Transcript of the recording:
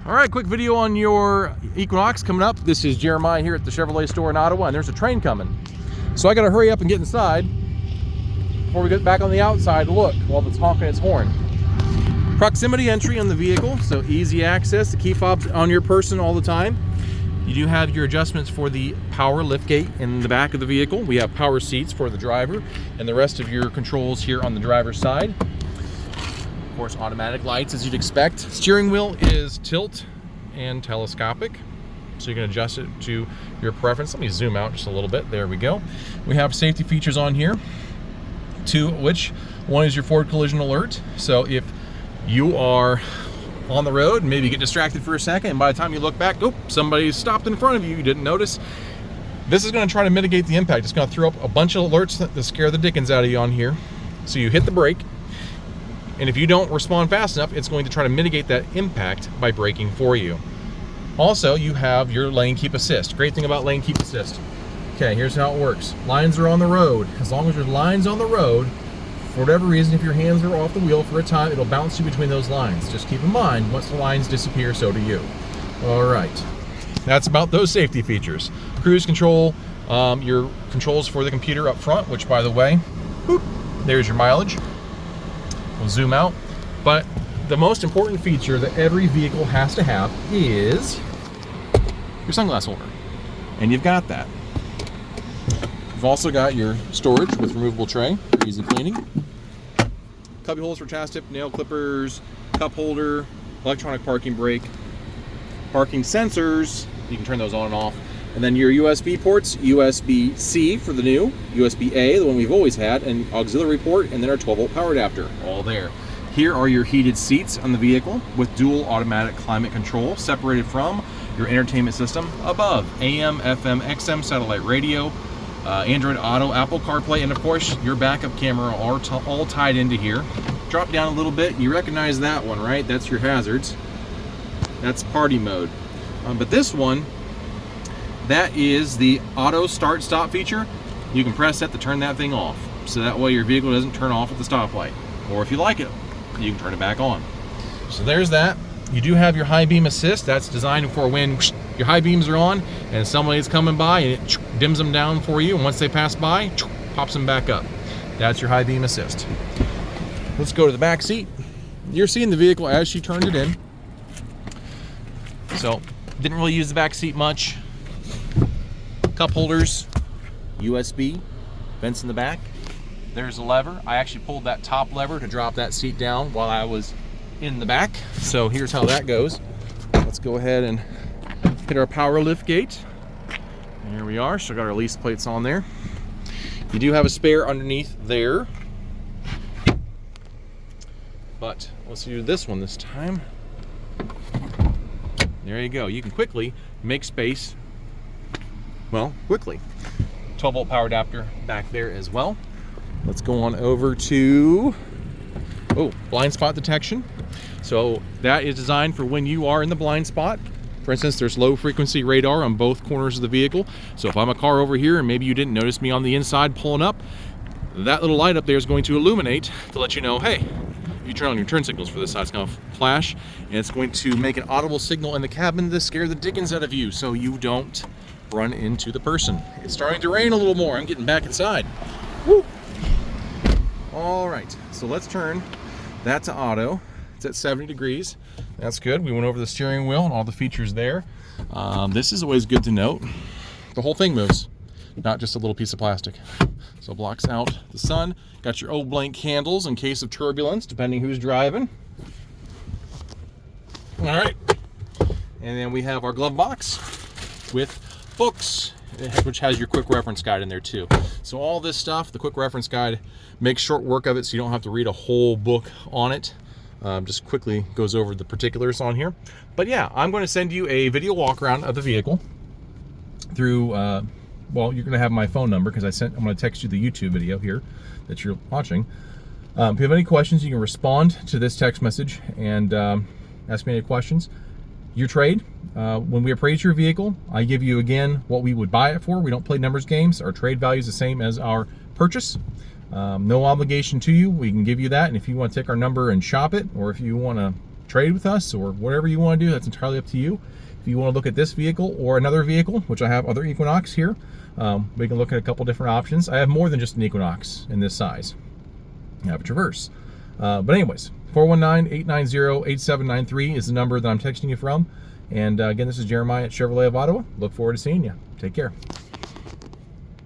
All right, quick video on your Equinox coming up. This is Jeremiah here at the Chevrolet store in Ottawa, and there's a train coming. So I gotta hurry up and get inside before we get back on the outside to look while it's honking its horn. Proximity entry on the vehicle, so easy access to keep on your person all the time. You do have your adjustments for the power liftgate in the back of the vehicle. We have power seats for the driver and the rest of your controls here on the driver's side. Of course, automatic lights as you'd expect. Steering wheel is tilt and telescopic, so you can adjust it to your preference. Let me zoom out just a little bit. There we go. We have safety features on here, two of which one is your forward collision alert. So if you are on the road and maybe get distracted for a second, and by the time you look back, oh, somebody stopped in front of you, you didn't notice. This is going to try to mitigate the impact. It's going to throw up a bunch of alerts that scare the dickens out of you on here. So you hit the brake, and if you don't respond fast enough, it's going to try to mitigate that impact by braking for you. Also, you have your lane keep assist. Great thing about lane keep assist. Okay, here's how it works. Lines are on the road. As long as there's lines on the road, for whatever reason, if your hands are off the wheel for a time, it'll bounce you between those lines. Just keep in mind, once the lines disappear, so do you. All right, that's about those safety features. Cruise control, your controls for the computer up front, which by the way, whoop, there's your mileage. We'll zoom out, but the most important feature that every vehicle has to have is your sunglass holder, and you've got that. You've also got your storage with removable tray for easy cleaning, cubby holes for chastip, nail clippers, cup holder, electronic parking brake, parking sensors, you can turn those on and off, and then your USB ports, USB-C for the new, USB-A, the one we've always had, and auxiliary port, and then our 12-volt power adapter, all there. Here are your heated seats on the vehicle with dual automatic climate control separated from your entertainment system above. AM, FM, XM satellite radio, Android Auto, Apple CarPlay, and of course your backup camera are all tied into here. Drop down a little bit, you recognize that one, right? That's your hazards. That's party mode. But this one, that is the auto start stop feature. You can press that to turn that thing off, so that way your vehicle doesn't turn off at the stoplight. Or if you like it, you can turn it back on. So there's that. You do have your high beam assist. That's designed for when your high beams are on and somebody's coming by, and it dims them down for you, and once they pass by, pops them back up. That's your high beam assist. Let's go to the back seat. You're seeing the vehicle as she turned it in. So didn't really use the back seat much. Cup holders, USB, vents in the back. There's a lever. I actually pulled that top lever to drop that seat down while I was in the back. So here's how that goes. Let's go ahead and hit our power lift gate. And here we are. Still got our lease plates on there. You do have a spare underneath there. But let's do this one this time. There you go. You can quickly make space. Well, quickly. 12-volt power adapter back there as well. Let's go on over to, blind spot detection. So that is designed for when you are in the blind spot. For instance, there's low frequency radar on both corners of the vehicle. So if I'm a car over here and maybe you didn't notice me on the inside pulling up, that little light up there is going to illuminate to let you know, hey, you turn on your turn signals for this side, it's going to flash, and it's going to make an audible signal in the cabin to scare the dickens out of you so you don't run into the person. It's starting to rain a little more. I'm getting back inside. Woo! All right, so let's turn that to auto. It's at 70 degrees. That's good. We went over the steering wheel and all the features there. This is always good to note. The whole thing moves, not just a little piece of plastic. So it blocks out the sun. Got your old blank candles in case of turbulence, depending who's driving. All right. And then we have our glove box with books, which has your quick reference guide in there too. So all this stuff, the quick reference guide, makes short work of it so you don't have to read a whole book on it. Just quickly goes over the particulars on here. But yeah, I'm going to send you a video walk around of the vehicle through, well, you're going to have my phone number because I'm going to text you the YouTube video here that you're watching. If you have any questions, you can respond to this text message and ask me any questions. Your trade, when we appraise your vehicle, I give you again what we would buy it for. We don't play numbers games. Our trade value is the same as our purchase. No obligation to you. We can give you that, and if you want to take our number and shop it, or if you want to trade with us or whatever you want to do, that's entirely up to you. If you want to look at this vehicle or another vehicle, which I have other Equinox here, we can look at a couple different options. I have more than just an Equinox in this size. I have a Traverse. But anyways, 419-890-8793 is the number that I'm texting you from. And again, this is Jeremiah at Chevrolet of Ottawa. Look forward to seeing you. Take care.